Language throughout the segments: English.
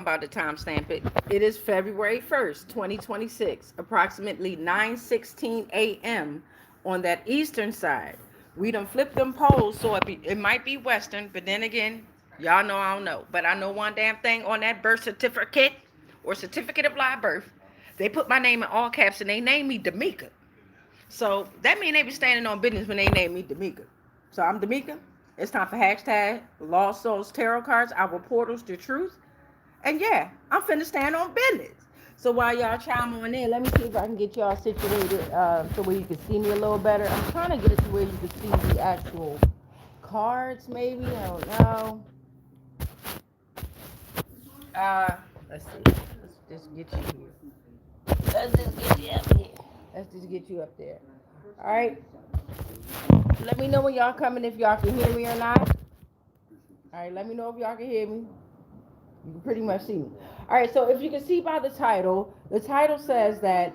about to timestamp it. It is February 1st, 2026, approximately 9:16 a.m. on that eastern side. We done flipped them poles, so it might be western, but then again, y'all know I don't know. But I know one damn thing on that birth certificate or certificate of live birth. They put my name in all caps and they named me D'Amica. So that means they be standing on business when they name me D'Amica. So I'm D'Amica. It's time for hashtag Lost Souls Tarot Cards, our portals to truth. And yeah, I'm finna stand on business. So while y'all chime on in, let me see if I can get y'all situated so where you can see me a little better. I'm trying to get it to where you can see the actual cards, maybe. I don't know. Uh, let's see. Let's just get you here. Let's just get you up here. Let's just get you up there. All right. Let me know when y'all coming if y'all can hear me or not. All right. Let me know if y'all can hear me. You can pretty much see me. All right, so if you can see by the title says that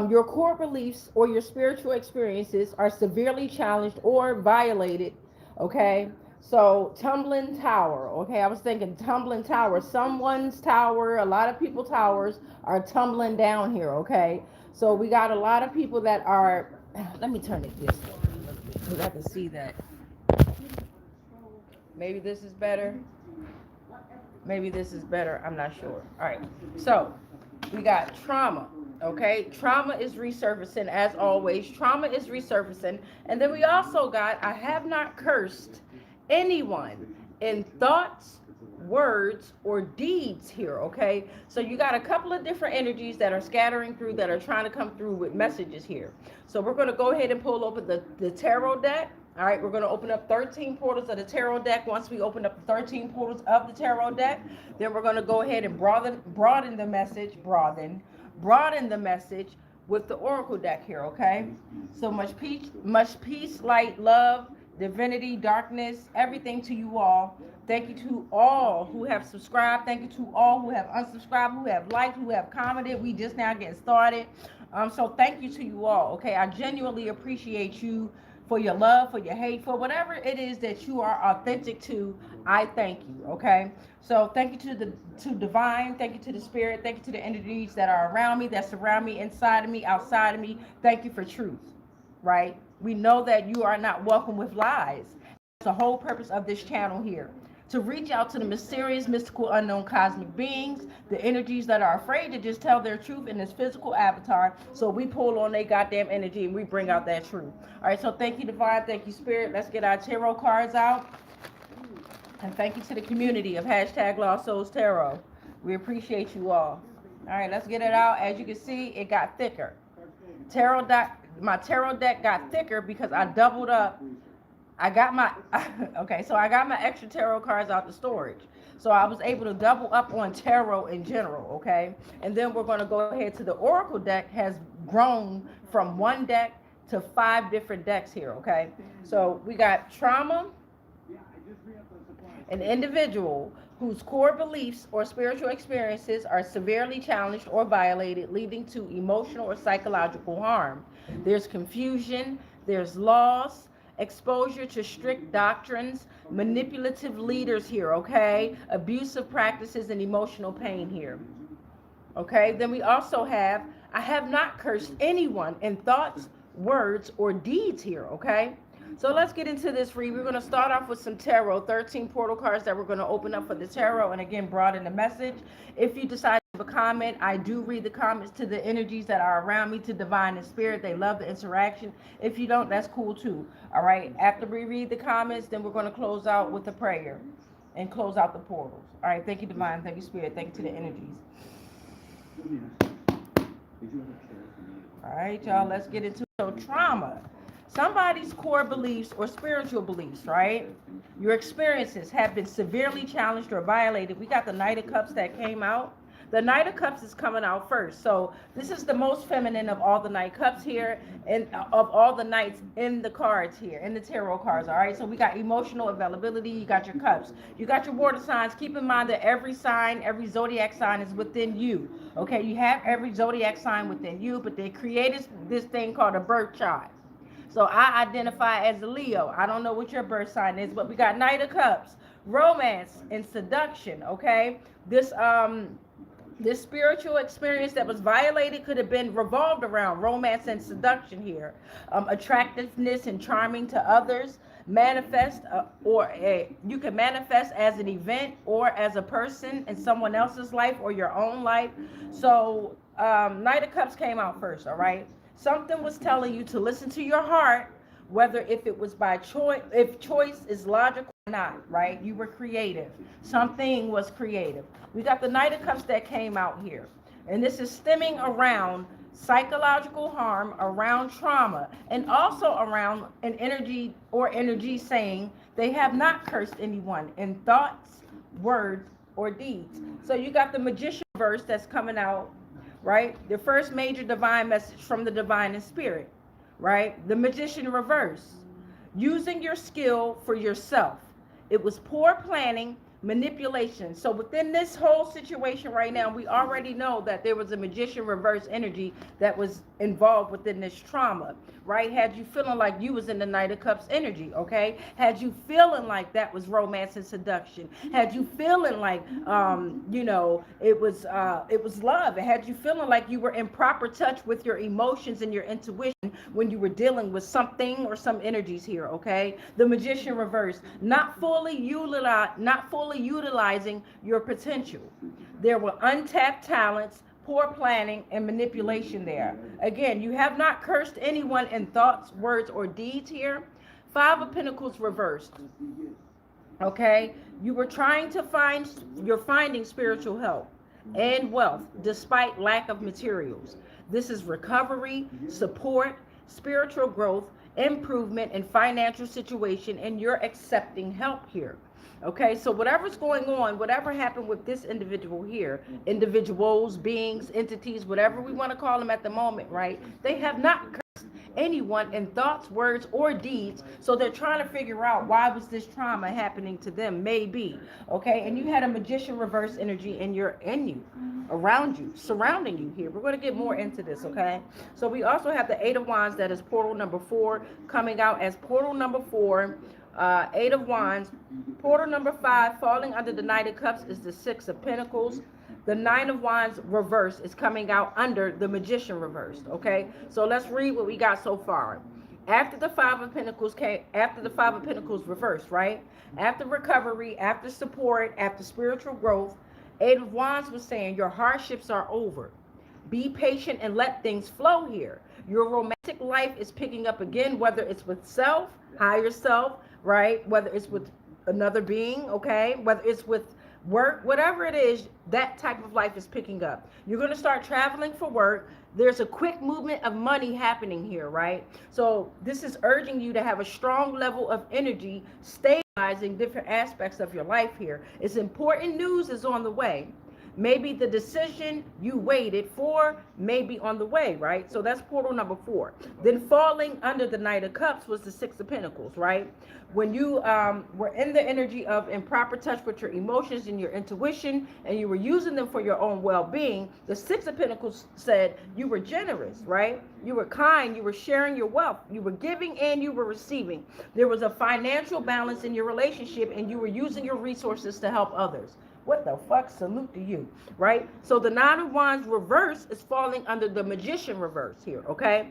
your core beliefs or your spiritual experiences are severely challenged or violated. Okay, so tumbling tower. Okay, I was thinking tumbling tower. Someone's tower, a lot of people's towers are tumbling down here. Okay, so we got a lot of people that are. Let me turn it this way because I can see that. Maybe this is better. Maybe this is better. I'm not sure. All right. So we got trauma. Okay. Trauma is resurfacing as always. Trauma is resurfacing. And then we also got I have not cursed anyone in thoughts, words, or deeds here. Okay. So you got a couple of different energies that are scattering through that are trying to come through with messages here. So we're going to go ahead and pull open the tarot deck. All right, we're going to open up 13 portals of the tarot deck. Once we open up the 13 portals of the tarot deck, then we're going to go ahead and broaden the message, broaden the message with the oracle deck here, okay? So much peace, light, love, divinity, darkness, everything to you all. Thank you to all who have subscribed. Thank you to all who have unsubscribed, who have liked, who have commented. We just now getting started. So thank you to you all, okay? I genuinely appreciate you for your love, for your hate, for whatever it is that you are authentic to. I thank you, okay? So thank you to divine, thank you to the spirit, thank you to the energies that are around me, that surround me, inside of me, outside of me. Thank you for truth, right? We know that you are not welcome with lies. That's the whole purpose of this channel here. To reach out to the mysterious, mystical, unknown cosmic beings, the energies that are afraid to just tell their truth in this physical avatar. So we pull on their goddamn energy and we bring out that truth. All right, so thank you, Divine. Thank you, Spirit. Let's get our tarot cards out. And thank you to the community of hashtag Lost Souls Tarot. We appreciate you all. All right, let's get it out. As you can see, it got thicker. My tarot deck got thicker because I doubled up. I got my I got my extra tarot cards out the storage. So I was able to double up on tarot in general, okay? And then we're going to go ahead to the oracle deck has grown from one deck to 5 different decks here, okay? So we got trauma, an individual whose core beliefs or spiritual experiences are severely challenged or violated, leading to emotional or psychological harm. There's confusion, there's loss, exposure to strict doctrines, manipulative leaders here, okay? Abusive practices and emotional pain here. Okay, then we also have, I have not cursed anyone in thoughts, words, or deeds here, okay? So let's get into this read. We're going to start off with some tarot, 13 portal cards that we're going to open up for the tarot, and again, broaden the message. If you decide to leave a comment, I do read the comments to the energies that are around me, to divine and spirit. They love the interaction. If you don't, that's cool too. All right, after we read the comments, then we're going to close out with a prayer and close out the portals. All right, thank you, divine. Thank you, spirit. Thank you to the energies. All right, y'all, let's get into so trauma. Somebody's core beliefs or spiritual beliefs, right? Your experiences have been severely challenged or violated. We got the Knight of Cups that came out. The Knight of Cups is coming out first. So this is the most feminine of all the Knight Cups here and of all the Knights in the cards here, in the tarot cards, all right? So we got emotional availability. You got your cups. You got your water signs. Keep in mind that every sign, every zodiac sign is within you, okay? You have every zodiac sign within you, but they created this thing called a birth chart. So I identify as a Leo. I don't know what your birth sign is, but we got Knight of Cups, romance and seduction, okay? This spiritual experience that was violated could have been revolved around romance and seduction here. Attractiveness and charming to others manifest, you can manifest as an event or as a person in someone else's life or your own life. So Knight of Cups came out first, all right? Something was telling you to listen to your heart, whether if it was by choice, if choice is logical or not, right? You were creative. Something was creative. We got the Knight of Cups that came out here. And this is stemming around psychological harm, around trauma, and also around an energy saying they have not cursed anyone in thoughts, words, or deeds. So you got the Magician verse that's coming out, right? The first major divine message from the divine and spirit, right? The Magician reverse, using your skill for yourself. It was poor planning, manipulation. So within this whole situation right now, we already know that there was a Magician reverse energy that was involved within this trauma, right? Had you feeling like you was in the Knight of Cups energy, okay? Had you feeling like that was romance and seduction? Had you feeling like, it was love? Had you feeling like you were in proper touch with your emotions and your intuition when you were dealing with something or some energies here, okay? The Magician reverse, not fully utilizing your potential. There were untapped talents, poor planning, and manipulation there. Again, you have not cursed anyone in thoughts, words, or deeds here. Five of Pentacles reversed. Okay? You're finding spiritual help and wealth despite lack of materials. This is recovery, support, spiritual growth, improvement in financial situation, and you're accepting help here. Okay, so whatever's going on, whatever happened with this individual here, individuals, beings, entities, whatever we want to call them at the moment, right? They have not cursed anyone in thoughts, words, or deeds. So they're trying to figure out why was this trauma happening to them, maybe. Okay, and you had a Magician reverse energy in you, around you, surrounding you here. We're going to get more into this, okay? So we also have the Eight of Wands, that is portal number 4, coming out as portal number 4. Eight of Wands. Portal number 5, falling under the Knight of Cups, is the Six of Pentacles. The Nine of Wands reverse is coming out under the Magician reverse. Okay, so let's read what we got so far. After the Five of Pentacles reversed, right? After recovery, after support, after spiritual growth, Eight of Wands was saying your hardships are over. Be patient and let things flow here. Your romantic life is picking up again, whether it's with self, higher self, right? Whether it's with another being, okay? Whether it's with work, whatever it is, that type of life is picking up. You're going to start traveling for work. There's a quick movement of money happening here, right? So this is urging you to have a strong level of energy, stabilizing different aspects of your life here. It's important news is on the way. Maybe the decision you waited for may be on the way, right? So that's portal number 4. Then falling under the Knight of Cups was the Six of Pentacles, right? When you were in the energy of improper touch with your emotions and your intuition, and you were using them for your own well-being, the Six of Pentacles said you were generous, right? You were kind, you were sharing your wealth, you were giving and you were receiving. There was a financial balance in your relationship, and you were using your resources to help others. What the fuck? Salute to you, right? So the Nine of Wands reverse is falling under the Magician reverse here, okay?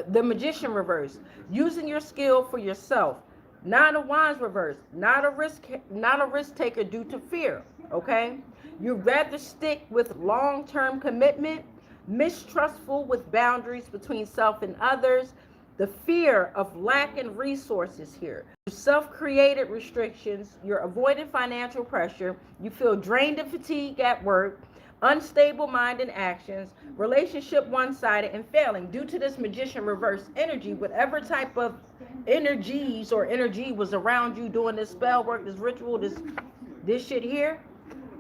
The Magician reverse, using your skill for yourself. Nine of Wands reverse, not a risk taker due to fear, okay? You'd rather stick with long-term commitment, mistrustful with boundaries between self and others, the fear of lack in resources here. Self-created restrictions, you're avoiding financial pressure, you feel drained and fatigued at work, unstable mind and actions, relationship one-sided and failing. Due to this Magician reverse energy, whatever type of energies or energy was around you doing this spell work, this ritual, this shit here,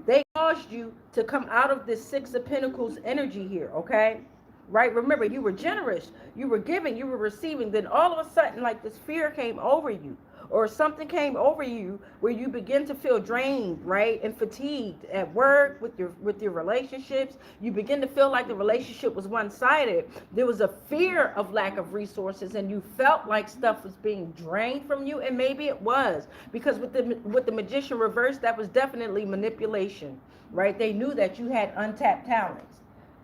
they caused you to come out of this Six of Pentacles energy here, okay? Right? Remember, you were generous, you were giving, you were receiving. Then all of a sudden, like this fear came over you. or something came over you where you begin to feel drained, right, and fatigued at work, with your relationships. You begin to feel like the relationship was one-sided. There was a fear of lack of resources, and you felt like stuff was being drained from you, and maybe it was, because with the magician reverse, that was definitely manipulation, right? They knew that you had untapped talents,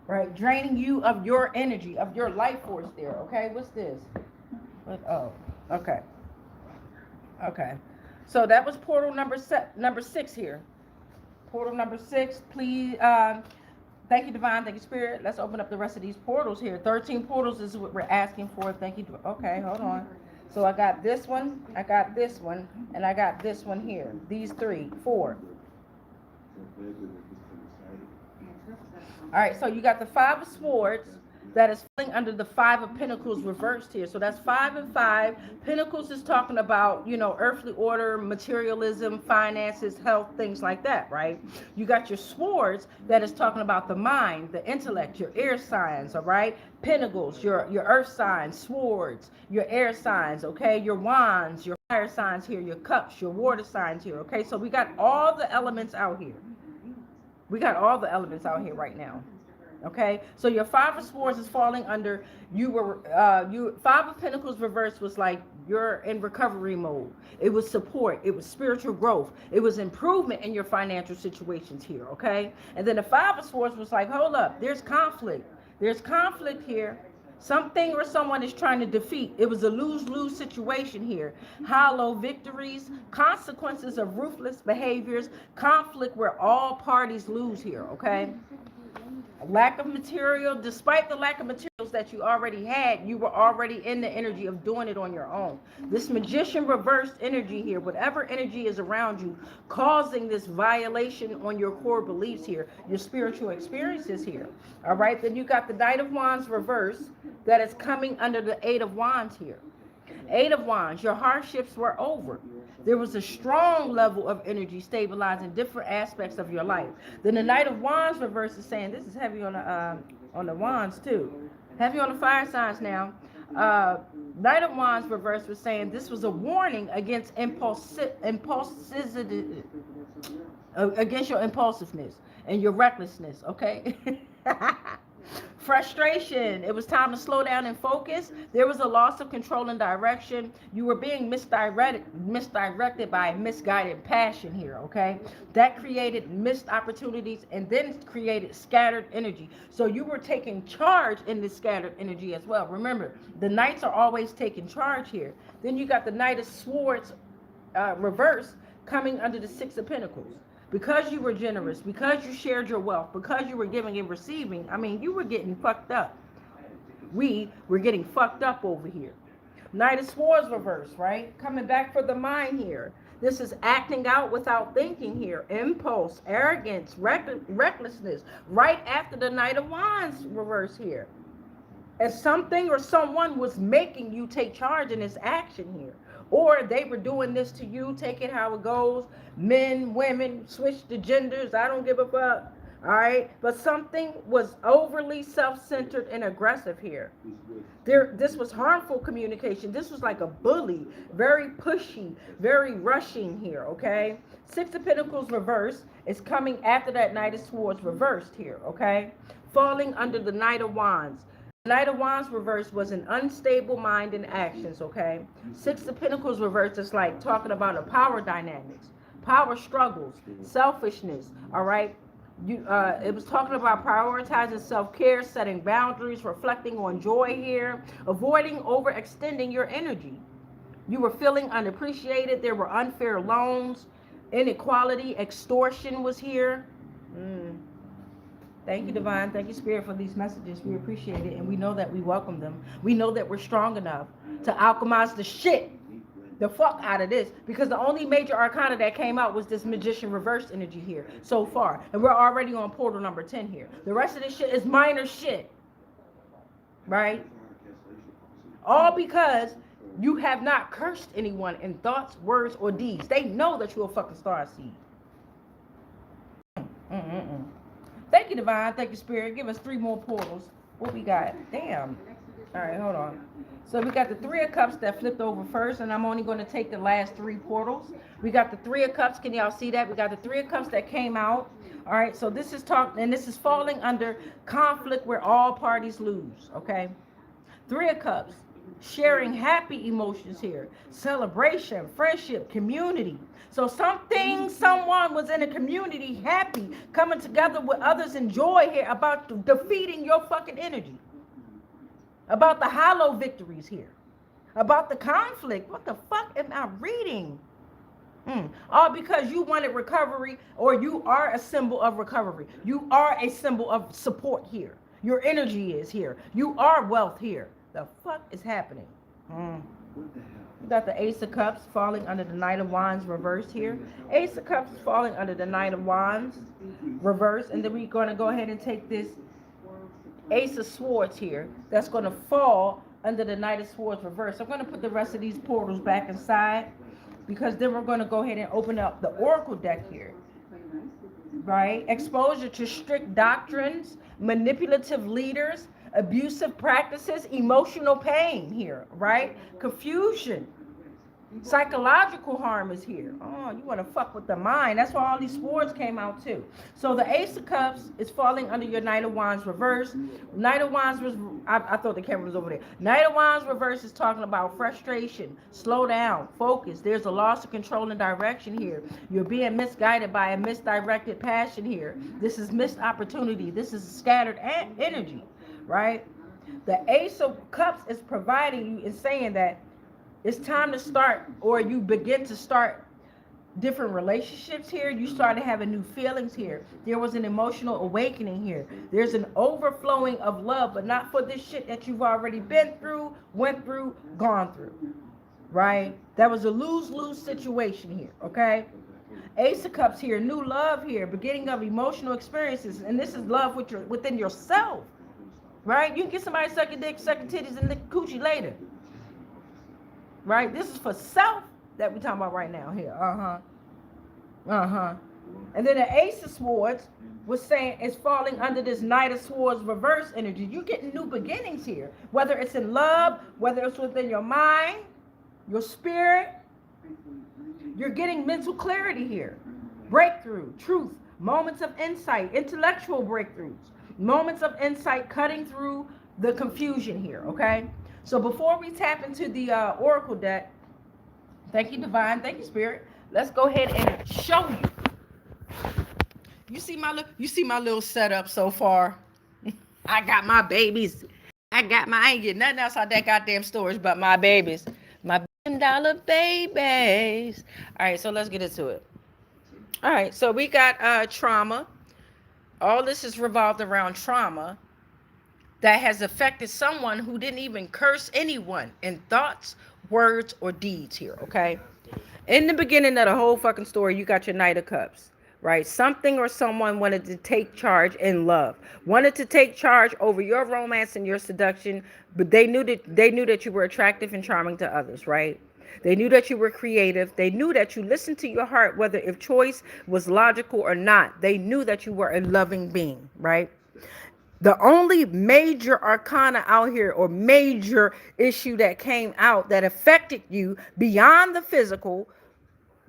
right? Draining you of your energy, of your life force there. Okay, what's this? Oh, okay. Okay. So that was portal number 6 here. Portal number 6, please. Thank you, Divine. Thank you, Spirit. Let's open up the rest of these portals here. 13 portals is what we're asking for. Thank you. Okay, hold on. So I got this one, I got this one, and I got this one here. These 3, 4. All right, so you got the 5 of Swords that is falling under the 5 of Pentacles reversed here. So that's 5 and 5. Pentacles is talking about, you know, earthly order, materialism, finances, health, things like that, right? You got your Swords that is talking about the mind, the intellect, your air signs, all right? Pentacles, your earth signs, Swords, your air signs, okay? Your Wands, your fire signs here, your Cups, your water signs here, okay? So we got all the elements out here. We got all the elements out here right now. Okay, so your 5 of Swords is falling under, you 5 of Pentacles reversed was like you're in recovery mode. It was support, it was spiritual growth, it was improvement in your financial situations here, okay? And then the 5 of Swords was like, hold up, there's conflict here. Something or someone is trying to defeat. It was a lose-lose situation here. Hollow victories, consequences of ruthless behaviors, conflict where all parties lose here, okay? Lack of material. Despite the lack of materials that you already had, you were already in the energy of doing it on your own. This magician reversed energy here, whatever energy is around you, causing this violation on your core beliefs here, your spiritual experiences here. All right, then you got the Knight of Wands reversed that is coming under the 8 of Wands here. 8 of Wands, your hardships were over. There was a strong level of energy stabilizing different aspects of your life. Then the Knight of Wands reverse is saying, this is heavy on the wands too. Heavy on the fire signs now. Knight of Wands reverse was saying this was a warning against impulsivity, against your impulsiveness and your recklessness, okay? Frustration. It was time to slow down and focus. There was a loss of control and direction. You were being misdirected by misguided passion here, okay? That created missed opportunities and then created scattered energy. So you were taking charge in this scattered energy as well. Remember, the Knights are always taking charge here. Then you got the Knight of Swords reverse coming under the 6 of Pentacles. Because you were generous, because you shared your wealth, because you were giving and receiving, I mean, you were getting fucked up. We were getting fucked up over here. Knight of Swords reverse, right? Coming back for the mind here. This is acting out without thinking here. Impulse, arrogance, recklessness. Right after the Knight of Wands reverse here. As something or someone was making you take charge in this action here. Or they were doing this to you, take it how it goes. Men, women, switch the genders, I don't give a fuck. All right, but something was overly self-centered and aggressive here. This was harmful communication. This was like a bully, very pushy, very rushing here, okay? 6 of Pentacles reversed is coming after that Knight of Swords reversed here, okay? Falling under the Knight of Wands. Knight of Wands reversed was an unstable mind and actions, okay? 6 of Pentacles reversed is like talking about a power dynamics, power struggles, selfishness, all right? It was talking about prioritizing self-care, setting boundaries, reflecting on joy here, avoiding overextending your energy. You were feeling unappreciated. There were unfair loans, inequality, extortion was here. Thank you, Divine. Thank you, Spirit, for these messages. We appreciate it, and we know that we welcome them. We know that we're strong enough to alchemize the fuck out of this, because the only major arcana that came out was this magician reverse energy here so far, and we're already on portal number 10 here. The rest of this shit is minor shit, right? All because you have not cursed anyone in thoughts, words, or deeds. They know that you're a fucking starseed. Thank you, Divine. Thank you, Spirit. Give us 3 more portals. What we got? Damn. All right, hold on. So we got the Three of Cups that flipped over first, and I'm only going to take the last three portals. We got the Three of Cups. Can y'all see that? We got the Three of Cups that came out. All right, so this is talking, and this is falling under conflict where all parties lose. Okay, Three of Cups, sharing happy emotions here, celebration, friendship, community. So something, someone was in a community happy, coming together with others in joy here about defeating your fucking energy, about the hollow victories here, about the conflict. What the fuck am I reading? All because you wanted recovery, or you are a symbol of recovery. You are a symbol of support here. Your energy is here. You are wealth here. The fuck is happening? We got the Ace of Cups falling under the Knight of Wands reversed here. Ace of Cups falling under the Knight of Wands reversed. And then we're going to go ahead and take this Ace of Swords here. That's going to fall under the Knight of Swords reversed. I'm going to put the rest of these portals back inside, because then we're going to go ahead and open up the Oracle deck here. Right? Exposure to strict doctrines, manipulative leaders, abusive practices, emotional pain here, right? Confusion, psychological harm is here. Oh, you want to fuck with the mind. That's why all these swords came out too. So the Ace of Cups is falling under your Knight of Wands reverse. Knight of Wands was, I thought the camera was over there. Knight of Wands reverse is talking about frustration, slow down, focus. There's a loss of control and direction here. You're being misguided by a misdirected passion here. This is missed opportunity. This is scattered energy, right? The Ace of Cups is providing you and saying that it's time to start, or you begin to start different relationships here. You started having new feelings here. There was an emotional awakening here. There's an overflowing of love, but not for this shit that you've already been through, went through, gone through, right? That was a lose-lose situation here, okay? Ace of Cups here, new love here, beginning of emotional experiences, and this is love within yourself, right? You can get somebody suck your dick, suck your titties, and lick coochie later. Right? This is for self that we're talking about right now here. And then the Ace of Swords was saying it's falling under this Knight of Swords reverse energy. You're getting new beginnings here. Whether it's in love, whether it's within your mind, your spirit. You're getting mental clarity here. Breakthrough, truth, moments of insight, intellectual breakthroughs. Moments of insight cutting through the confusion here, okay? So before we tap into the Oracle deck, thank you, Divine, thank you, Spirit. Let's go ahead and show you. You see my little setup so far. I got my babies. I ain't getting nothing else out that goddamn storage but my babies, my $1 babies. All right, so let's get into it. All right, so we got trauma. All this is revolved around trauma that has affected someone who didn't even curse anyone in thoughts, words, or deeds here, okay? In the beginning of the whole fucking story, you got your Knight of Cups, right? Something or someone wanted to take charge in love, wanted to take charge over your romance and your seduction, but they knew that you were attractive and charming to others, right? They knew that you were creative. They knew that you listened to your heart, whether if choice was logical or not. They knew that you were a loving being, right? The only major arcana out here, or major issue that came out that affected you beyond the physical,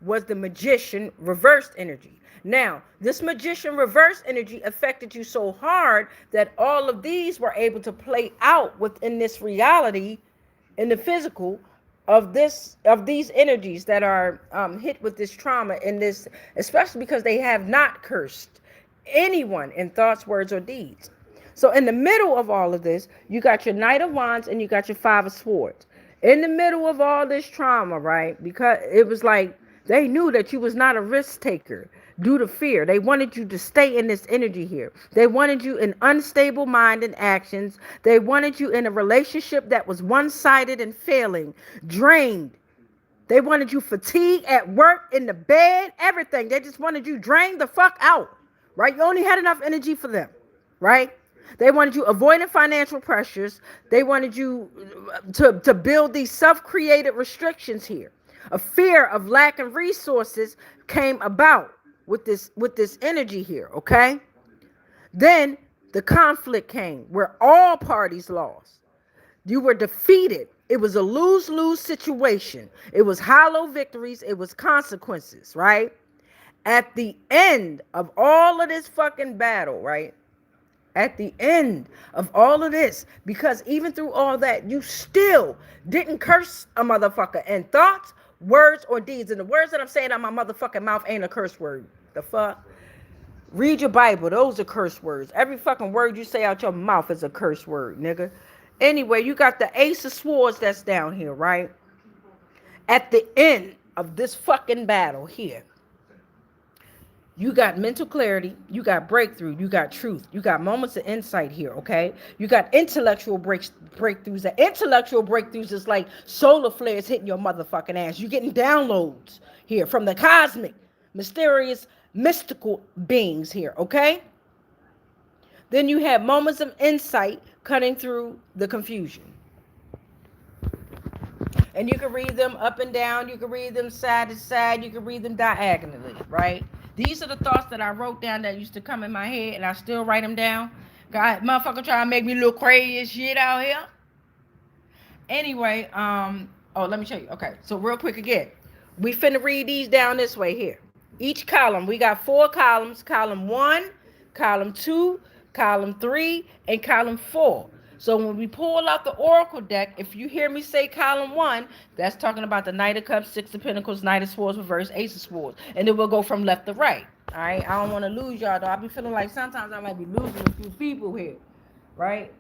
was the Magician reversed energy. Now, this Magician reverse energy affected you so hard that all of these were able to play out within this reality in the physical of these energies that are hit with this trauma, in this, especially because they have not cursed anyone in thoughts, words, or deeds. So in the middle of all of this, you got your Knight of Wands and you got your Five of Swords. In the middle of all this trauma, right? Because it was like they knew that you was not a risk taker due to fear. They wanted you to stay in this energy here. They wanted you in unstable mind and actions. They wanted you in a relationship that was one-sided and failing, drained. They wanted you fatigued at work, in the bed, everything. They just wanted you drained the fuck out, right? You only had enough energy for them, right? They wanted you avoiding financial pressures. They wanted you to build these self-created restrictions here. A fear of lack of resources came about with this energy here, okay? Then the conflict came where all parties lost. You were defeated. It was a lose-lose situation. It was hollow victories. It was consequences, right? At the end of all of this fucking battle, right? At the end of all of this, because even through all that, you still didn't curse a motherfucker in thoughts, words, or deeds. And the words that I'm saying out my motherfucking mouth ain't a curse word. The fuck? Read your Bible. Those are curse words. Every fucking word you say out your mouth is a curse word, nigga. Anyway, you got the Ace of Swords that's down here, right? At the end of this fucking battle here, you got mental clarity, you got breakthrough, you got truth, you got moments of insight here, okay? You got intellectual breakthroughs. The intellectual breakthroughs is like solar flares hitting your motherfucking ass. You're getting downloads here from the cosmic, mysterious, mystical beings here, okay? Then you have moments of insight cutting through the confusion. And you can read them up and down. You can read them side to side. You can read them diagonally, right? These are the thoughts that I wrote down that used to come in my head, and I still write them down. God, motherfucker trying to make me look crazy and shit out here. Anyway, let me show you. Okay, so real quick again. We finna read these down this way here. Each column, we got 4 columns. Column 1, column 2, column 3, and column 4. So when we pull out the Oracle deck, if you hear me say column 1, that's talking about the Knight of Cups, 6 of Pentacles, Knight of Swords, reverse, Ace of Swords. And then we'll go from left to right. All right? I don't want to lose y'all, though. I be feeling like sometimes I might be losing a few people here. Right?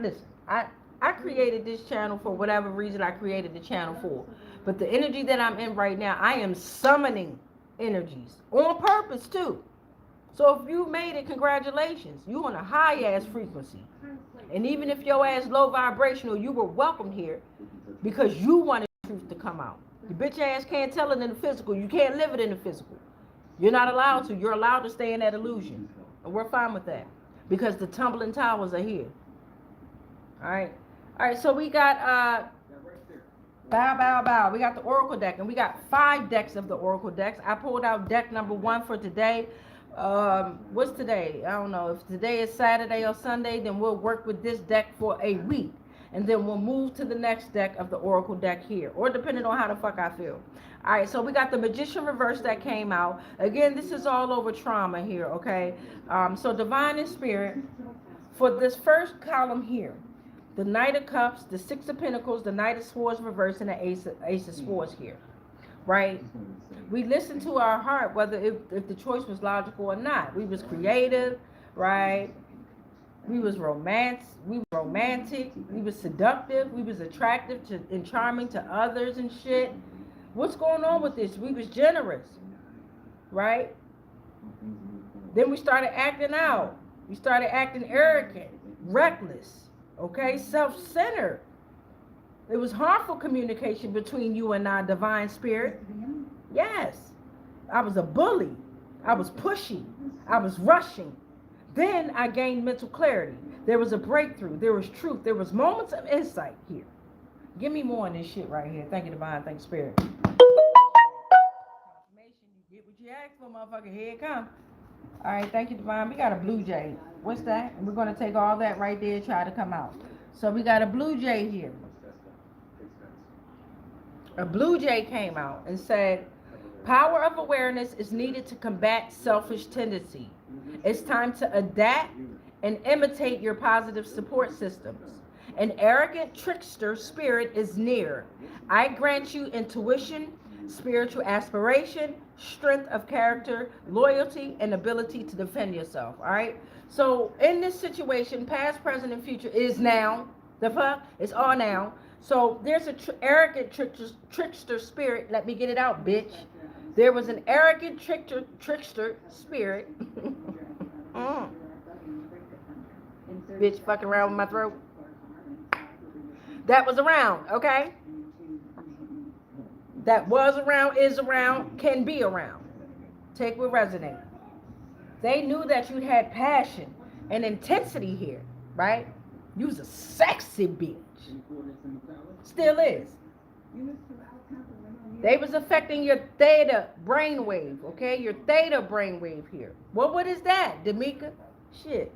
Listen, I created this channel for whatever reason I created the channel for. But the energy that I'm in right now, I am summoning energies on purpose, too. So if you made it, congratulations. You on a high-ass frequency. And even if your ass low vibrational, you were welcomed here because you wanted the truth to come out. Your bitch ass can't tell it in the physical. You can't live it in the physical. You're not allowed to. You're allowed to stay in that illusion. And we're fine with that because the tumbling towers are here. All right. All right, so we got bow. We got the Oracle deck, and we got 5 decks of the Oracle decks. I pulled out deck number 1 for today. What's today? I don't know. If today is Saturday or Sunday, then we'll work with this deck for a week. And then we'll move to the next deck of the Oracle deck here. Or depending on how the fuck I feel. Alright, so we got the Magician reverse that came out. Again, this is all over trauma here, okay? So Divine and Spirit, for this first column here, the Knight of Cups, the 6 of Pentacles, the Knight of Swords reverse, and the Ace of Swords here. Right? We listened to our heart, whether if the choice was logical or not. We was creative, right? We was romantic, we was seductive, we was attractive to and charming to others and shit. What's going on with this? We was generous, right? Then we started acting out. We started acting arrogant, reckless, okay, self-centered. It was harmful communication between you and our divine spirit. Yes. I was a bully. I was pushy. I was rushing. Then I gained mental clarity. There was a breakthrough. There was truth. There was moments of insight here. Give me more on this shit right here. Thank you, divine. Thank you, spirit. Confirmation. You get what you asked for, motherfucker. Here it comes. All right. Thank you, divine. We got a blue jay. What's that? And we're going to take all that right there and try to come out. So we got a blue jay here. A blue jay came out and said, power of awareness is needed to combat selfish tendency. It's time to adapt and imitate your positive support systems. An arrogant trickster spirit is near. I grant you intuition, spiritual aspiration, strength of character, loyalty, and ability to defend yourself. All right? So in this situation, past, present, and future is now. The fuck? It's all now. So there's an arrogant trickster spirit. Let me get it out, bitch. There was an arrogant trickster spirit. Bitch fucking around with my throat. That was around, okay? That was around, is around, can be around. Take what resonates. They knew that you had passion and intensity here, right? You was a sexy bitch. Still is. They was affecting your theta brainwave, okay? Your theta brainwave here. What is that, D'Amica? Shit.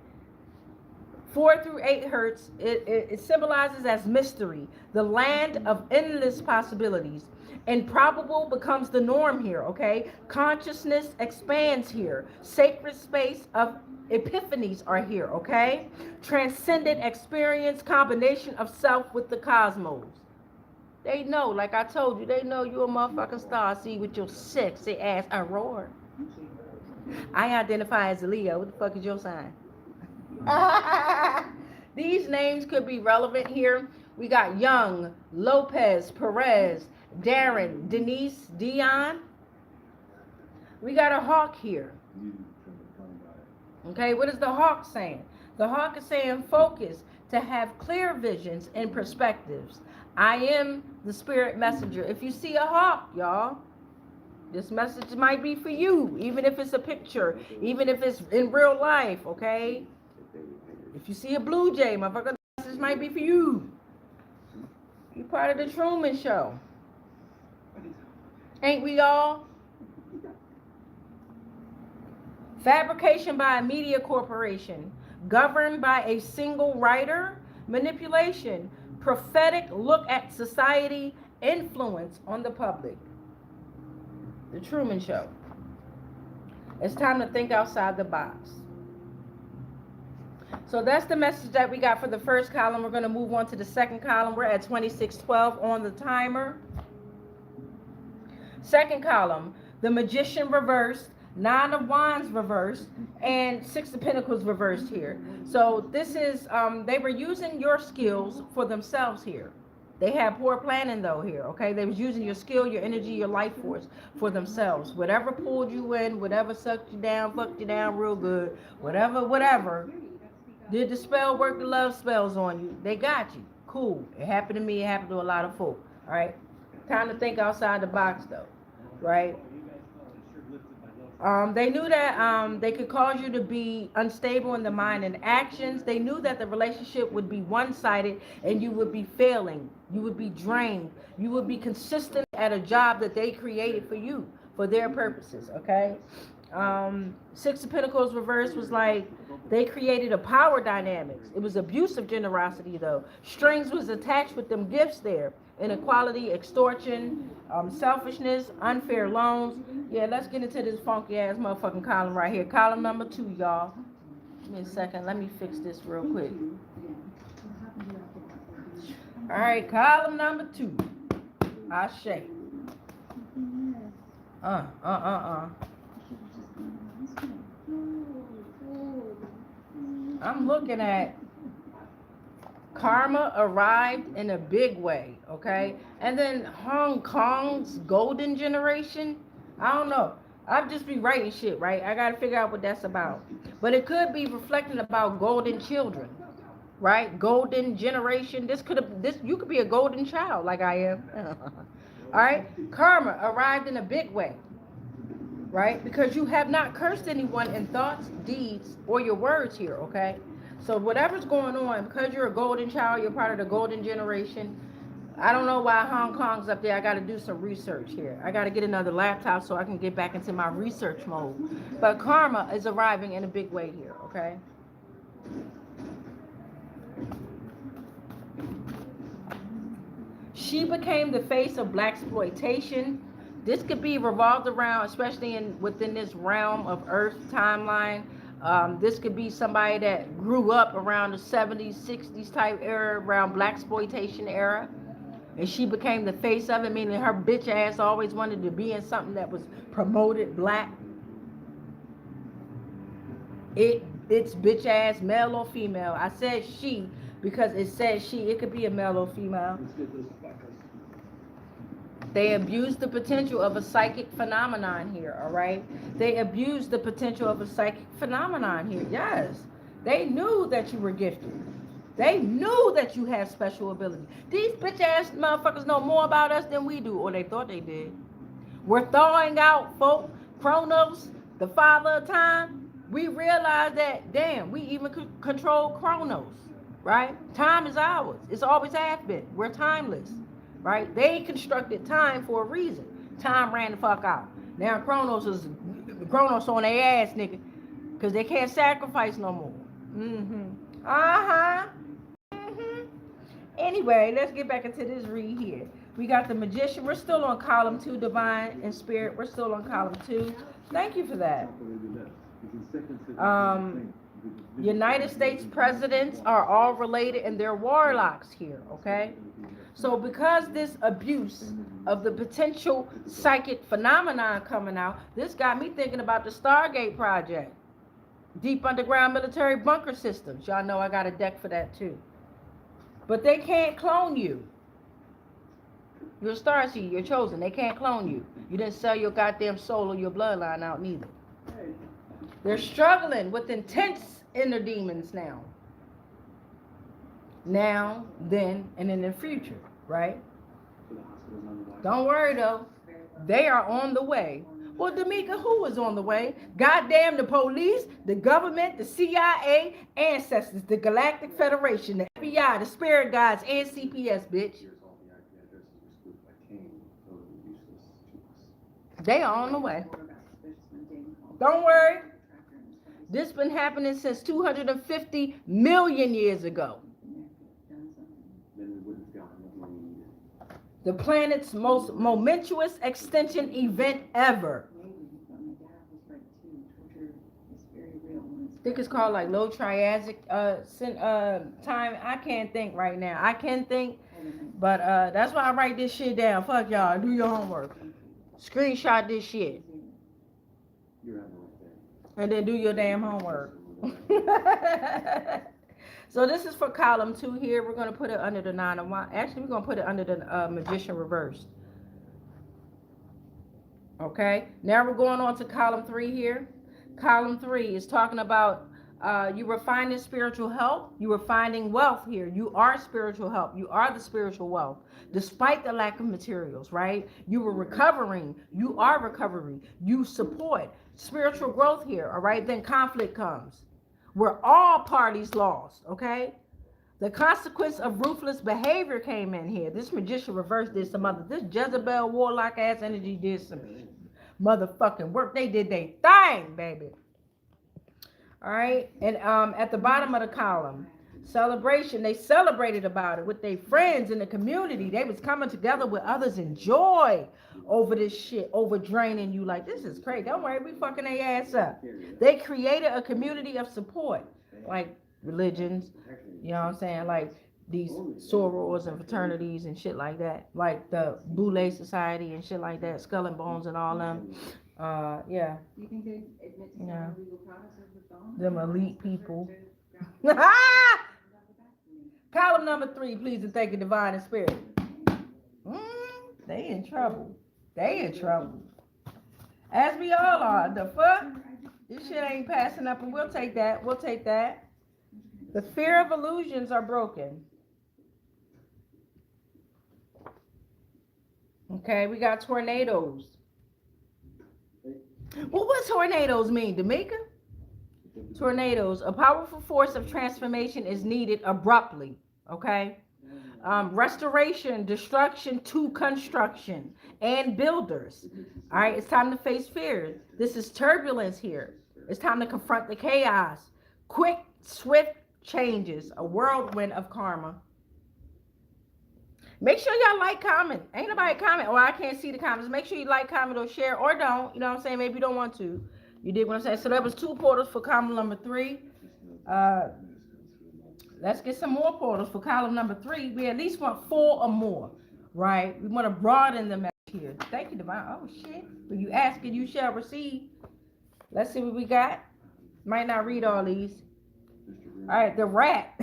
4 through 8 hertz, it symbolizes as mystery, the land of endless possibilities. Improbable becomes the norm here, okay? Consciousness expands here. Sacred space of epiphanies are here, okay? Transcendent experience, combination of self with the cosmos. They know, like I told you, they know you a motherfucking star. See, with your sexy ass, I roar. I identify as a Leo. What the fuck is your sign? These names could be relevant here. We got Young, Lopez, Perez, Darren, Denise, Dion. We got a hawk here. Okay, what is the hawk saying? The hawk is saying focus, to have clear visions and perspectives. I am the spirit messenger. If you see a hawk, y'all, this message might be for you, even if it's a picture, even if it's in real life, okay? If you see a blue jay, motherfucker, this might be for you. You part of the Truman Show. Ain't we all? Fabrication by a media corporation, governed by a single writer, manipulation, prophetic look at society, influence on the public. The Truman Show. It's time to think outside the box. So that's the message that we got for the first column. We're going to move on to the second column. We're at 2612 on the timer. Second column, the Magician reversed, 9 of Wands reversed, and 6 of Pentacles reversed here. So this is, they were using your skills for themselves here. They had poor planning though here, okay? They was using your skill, your energy, your life force for themselves. Whatever pulled you in, whatever sucked you down, fucked you down real good, whatever. Did the spell work, the love spells on you? They got you. Cool. It happened to me. It happened to a lot of folk. All right. Time to think outside the box, though. Right. They knew that they could cause you to be unstable in the mind and actions. They knew that the relationship would be one-sided and you would be failing. You would be drained. You would be consistent at a job that they created for you, for their purposes. Okay. 6 of Pentacles reverse was like they created a power dynamics. It was abusive generosity though. Strings was attached with them gifts there. Inequality, extortion, selfishness, unfair loans. Yeah, let's get into this funky ass motherfucking column right here. Column number 2, y'all. Give me a second. Let me fix this real quick. All right, column number 2. Ashe. I'm looking at karma arrived in a big way, okay? And then Hong Kong's golden generation, I don't know. I'll just be writing shit, right? I gotta figure out what that's about. But it could be reflecting about golden children, right? Golden generation. You could be a golden child like I am. All right? Karma arrived in a big way. Right? Because you have not cursed anyone in thoughts, deeds, or your words here, okay? So whatever's going on, because you're a golden child, you're part of the golden generation. I don't know why Hong Kong's up there. I got to do some research here. I got to get another laptop so I can get back into my research mode. But karma is arriving in a big way here, okay? She became the face of blaxploitation. This could be revolved around, especially within this realm of Earth timeline. This could be somebody that grew up around the 70s, 60s type era, around blaxploitation era. And she became the face of it, meaning her bitch ass always wanted to be in something that was promoted black. It's bitch ass, male or female. I said she because it says she. It could be a male or female. They abused the potential of a psychic phenomenon here, all right? They abused the potential of a psychic phenomenon here, yes. They knew that you were gifted. They knew that you had special ability. These bitch-ass motherfuckers know more about us than we do, or they thought they did. We're thawing out, folk. Chronos, the father of time. We realize that, damn, we even control Chronos, right? Time is ours. It's always have been. We're timeless. Right? They constructed time for a reason. Time ran the fuck out. Now Chronos on their ass, nigga. Because they can't sacrifice no more. Uh-huh. Hmm. Anyway, let's get back into this read here. We got the magician. We're still on column 2, divine and spirit. We're still on column 2. Thank you for that. United States presidents are all related and they're warlocks here, okay? So because this abuse of the potential psychic phenomenon coming out, this got me thinking about the Stargate project. Deep underground military bunker systems. Y'all know I got a deck for that too. But they can't clone you. You're a starseed, you're chosen. They can't clone you. You didn't sell your goddamn soul or your bloodline out neither. They're struggling with intense inner demons now. Now, then, and in the future, right? Don't worry though. They are on the way. Well, D'Amica, who is on the way? Goddamn the police, the government, the CIA, ancestors, the Galactic Federation, the FBI, the spirit guides, and CPS, bitch. They are on the way. Don't worry. This been happening since 250 million years ago. The planet's most momentous extension event ever. I think it's called like low Triassic time. I can't think right now. I can think, but that's why I write this shit down. Fuck y'all. Do your homework. Screenshot this shit. And then do your damn homework. So this is for column 2 here. We're going to put it under the 9 of Wands. Actually, we're going to put it under the magician reversed. Okay. Now we're going on to column 3 here. Column 3 is talking about you were finding spiritual help. You were finding wealth here. You are spiritual help. You are the spiritual wealth. Despite the lack of materials, right? You were recovering. You are recovering. You support spiritual growth here, all right? Then conflict comes. Where all parties lost, okay? The consequence of ruthless behavior came in here. This magician reverse did some other, this Jezebel warlock ass energy did some motherfucking work. They did their thing, baby. All right, and at the bottom of the column, celebration, they celebrated about it with their friends in the community. They was coming together with others in joy over this shit, over draining you. Like, this is crazy. Don't worry, we fucking their ass up. They created a community of support, like religions, you know what I'm saying? Like these sorors and fraternities and shit like that. Like the Boule Society and shit like that, Skull and Bones and all them. Yeah. Yeah. Them elite people. Column number 3, please and thank you, divine and spirit. They in trouble. They in trouble. As we all are. The fuck? This shit ain't passing up, and we'll take that. We'll take that. The fear of illusions are broken. Okay, we got tornadoes. Well, what tornadoes mean, D'Amica? Tornadoes, a powerful force of transformation is needed abruptly, okay? Restoration, destruction to construction, and builders. All right, it's time to face fear. This is turbulence here. It's time to confront the chaos. Quick, swift changes, a whirlwind of karma. Make sure y'all like, comment. Ain't nobody comment, or I can't see the comments. Make sure you like, comment, or share, or don't. You know what I'm saying? Maybe you don't want to. You dig what I'm saying? So that was 2 portals for column number 3. Let's get some more portals for column number 3. We at least want 4 or more, right? We want to broaden them out here. Thank you, Divine. Oh, shit. When you ask it, you shall receive. Let's see what we got. Might not read all these. All right, the rat.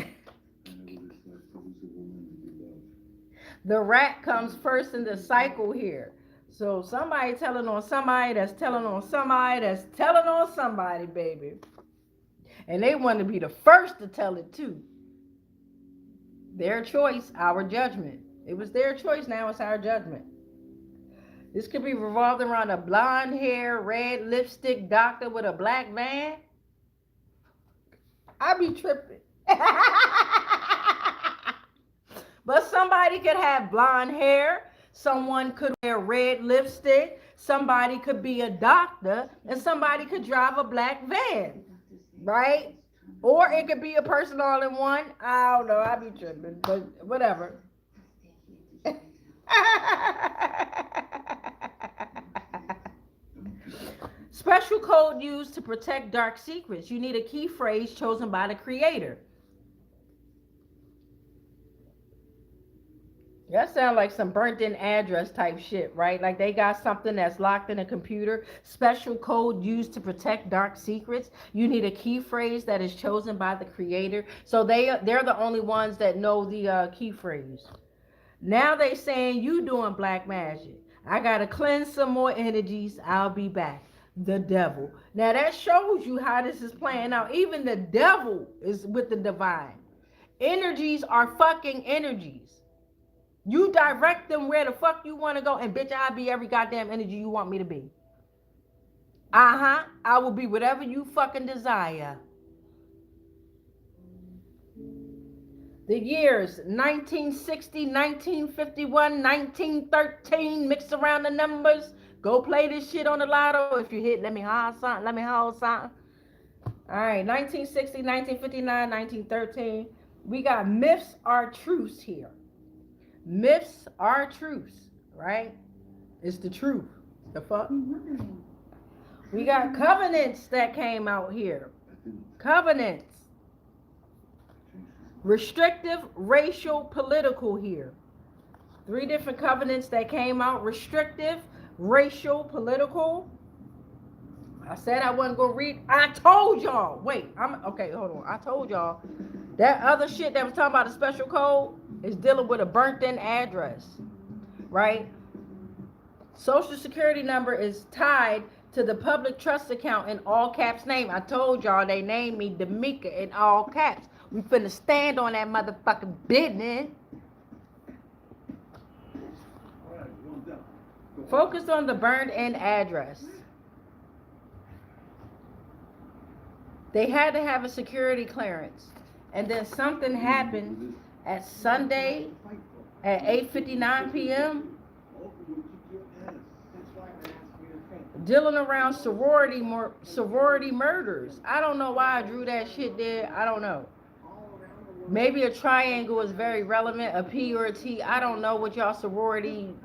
The rat comes first in the cycle here. So somebody telling on somebody that's telling on somebody that's telling on somebody, baby. And they want to be the first to tell it too. Their choice, our judgment. It was their choice, now it's our judgment. This could be revolved around a blonde hair, red lipstick doctor with a black van. I be tripping. But somebody could have blonde hair. Someone could wear red lipstick. Somebody could be a doctor. And somebody could drive a black van. Right? Or it could be a person all in one. I don't know. I be tripping, but whatever. Special code used to protect dark secrets. You need a key phrase chosen by the creator. That sounds like some burnt in address type shit, right? Like they got something that's locked in a computer. Special code used to protect dark secrets. You need a key phrase that is chosen by the creator. So they're the only ones that know the key phrase. Now they saying you doing black magic. I gotta cleanse some more energies. I'll be back. The devil. Now that shows you how this is playing out. Even the devil is with the divine. Energies are fucking energies. You direct them where the fuck you want to go, and bitch, I'll be every goddamn energy you want me to be. I will be whatever you fucking desire. The years 1960, 1951, 1913, mix around the numbers. Go play this shit on the lotto. If you hit, let me hold something. Let me hold something. All right, 1960, 1959, 1913. We got myths are truths here. Myths are truths, right? It's the truth. The fuck? We got covenants that came out here. Covenants. Restrictive, racial, political here. 3 different covenants that came out. Restrictive, racial, political. I said I wasn't going to read. I told y'all. Wait, okay, hold on. I told y'all that other shit that was talking about a special code is dealing with a burnt in address, right? Social security number is tied to the public trust account in all caps name. I told y'all they named me D'Amica in all caps. We finna stand on that motherfucking business. Focus on the burned in address. They had to have a security clearance. And then something happened at Sunday at 8:59 p.m. dealing around sorority murders. I don't know why I drew that shit there. I don't know. Maybe a triangle is very relevant, a P or a T. I don't know what y'all sorority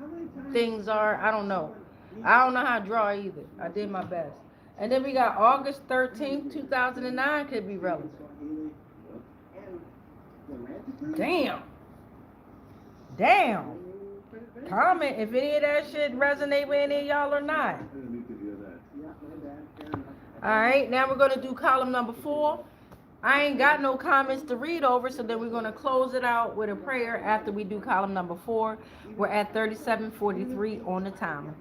things are. I don't know. I don't know how to draw either. I did my best. And then we got August 13th, 2009 could be relevant. Damn. Comment if any of that shit resonate with any of y'all or not. Alright, now we're going to do column number 4. I ain't got no comments to read over, so then we're going to close it out with a prayer after we do column number 4. We're at 37:43 on the timer.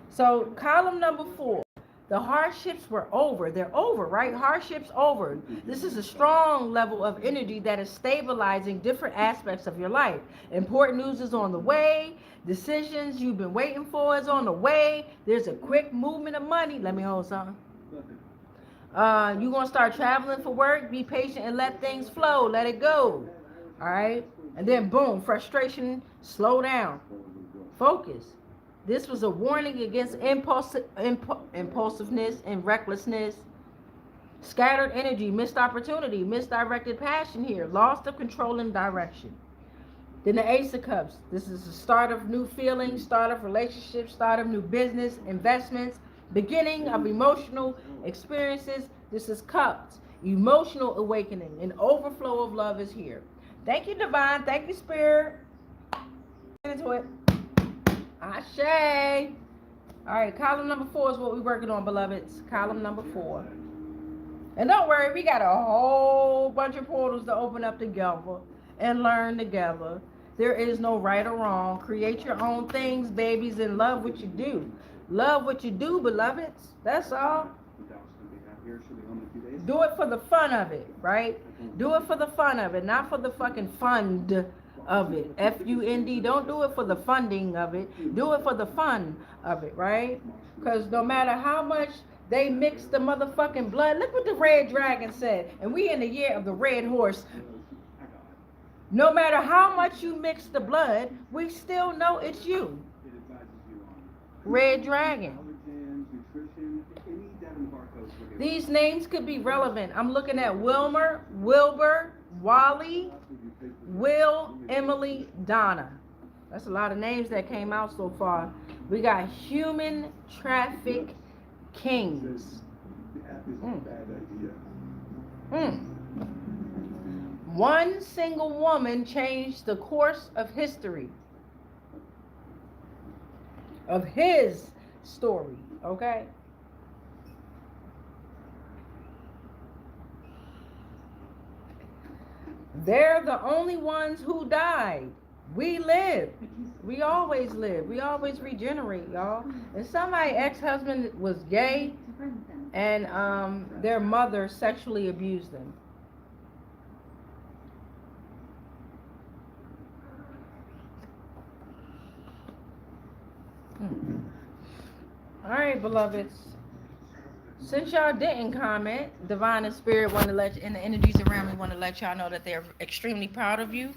So column number 4. The hardships were over. They're over, right? Hardships over. This is a strong level of energy that is stabilizing different aspects of your life. Important news is on the way. Decisions you've been waiting for is on the way. There's a quick movement of money. Let me hold something. You're going to start traveling for work. Be patient and let things flow. Let it go. All right? And then boom, frustration, slow down. Focus. This was a warning against impulsiveness and recklessness. Scattered energy, missed opportunity, misdirected passion here, loss of control and direction. Then the Ace of Cups. This is the start of new feelings, start of relationships, start of new business, investments, beginning of emotional experiences. This is Cups. Emotional awakening, an overflow of love is here. Thank you, Divine. Thank you, Spirit. Get into it. Ashe. All right, column number 4 is what we're working on, beloveds. Column number 4. And don't worry, we got a whole bunch of portals to open up together and learn together. There is no right or wrong. Create your own things, babies, and love what you do. Love what you do, beloveds. That's all. Do it for the fun of it, right? Do it for the fun of it, not for the fucking fund of it. F-U-N-D. Don't do it for the funding of it. Do it for the fun of it, right? Because no matter how much they mix the motherfucking blood, look what the red dragon said. And we in the year of the red horse. No matter how much you mix the blood, we still know it's you. Red dragon. These names could be relevant. I'm looking at Wilmer, Wilbur, Wally, Will, Emily, Donna. That's a lot of names that came out so far. We got human traffic kings. Mm. Mm. One single woman changed the course of history. Of his story, okay? They're the only ones who died. We live. We always live. We always regenerate, y'all. And somebody's ex-husband was gay and their mother sexually abused them. All right, beloveds. Since y'all didn't comment, Divine and Spirit want to let you, and the energies around me want to let y'all know that they're extremely proud of you.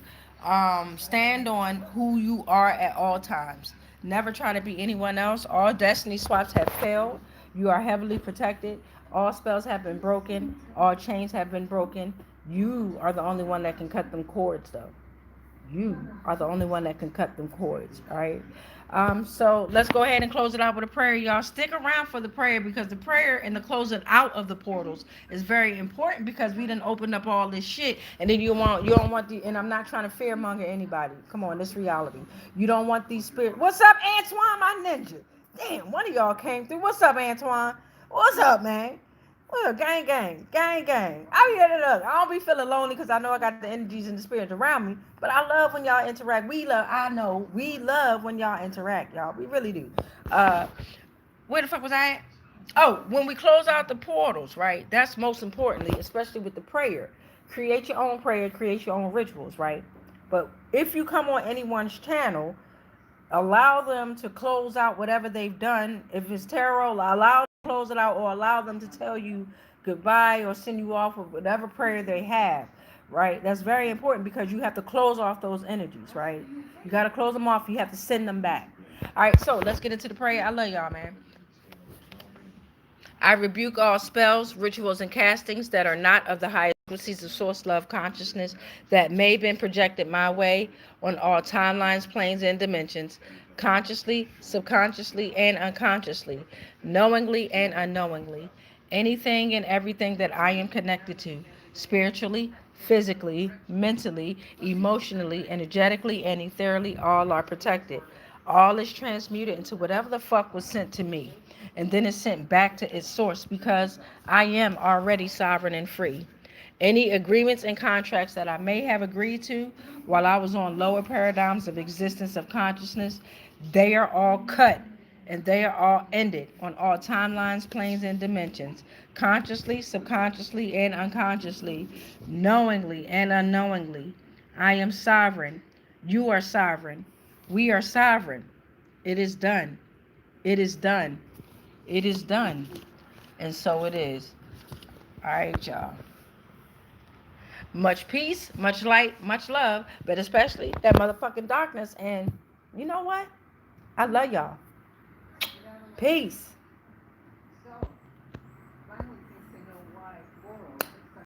Stand on who you are at all times. Never try to be anyone else. All destiny swaps have failed. You are heavily protected. All spells have been broken. All chains have been broken. You are the only one that can cut them cords, though. You are the only one that can cut them cords, all right? So let's go ahead and close it out with a prayer, y'all. Stick around for the prayer, because the prayer and the closing out of the portals is very important, because we done opened up all this shit, and then you don't want the, and I'm not trying to fearmonger anybody. Come on, this reality. You don't want these spirits. What's up, Antoine, my ninja? Damn, one of y'all came through. What's up, Antoine? What's up, man? Well, gang, gang, gang, gang. I don't be feeling lonely, because I know I got the energies and the spirits around me. But I love when y'all interact. We love when y'all interact, y'all. We really do. Where the fuck was I at? Oh, when we close out the portals, right? That's most importantly, especially with the prayer. Create your own prayer, create your own rituals, right? But if you come on anyone's channel, allow them to close out whatever they've done. If it's tarot, allow them to close it out, or allow them to tell you goodbye or send you off with whatever prayer they have, right? That's very important, because you have to close off those energies, right? You got to close them off. You have to send them back. All right, so let's get into the prayer. I love y'all, man. I rebuke all spells, rituals, and castings that are not of the highest frequencies of source love consciousness that may have been projected my way on all timelines, planes, and dimensions, consciously, subconsciously, and unconsciously, knowingly and unknowingly. Anything and everything that I am connected to, spiritually, physically, mentally, emotionally, energetically, and ethereally, all are protected. All is transmuted into whatever the fuck was sent to me, and then it's sent back to its source, because I am already sovereign and free. Any agreements and contracts that I may have agreed to while I was on lower paradigms of existence of consciousness, they are all cut, and they are all ended on all timelines, planes, and dimensions, consciously, subconsciously, and unconsciously, knowingly and unknowingly. I am sovereign. You are sovereign. We are sovereign. It is done. It is done. It is done. And so it is. All right, y'all. Much peace, much light, much love, but especially that motherfucking darkness. And you know what? I love y'all. Peace.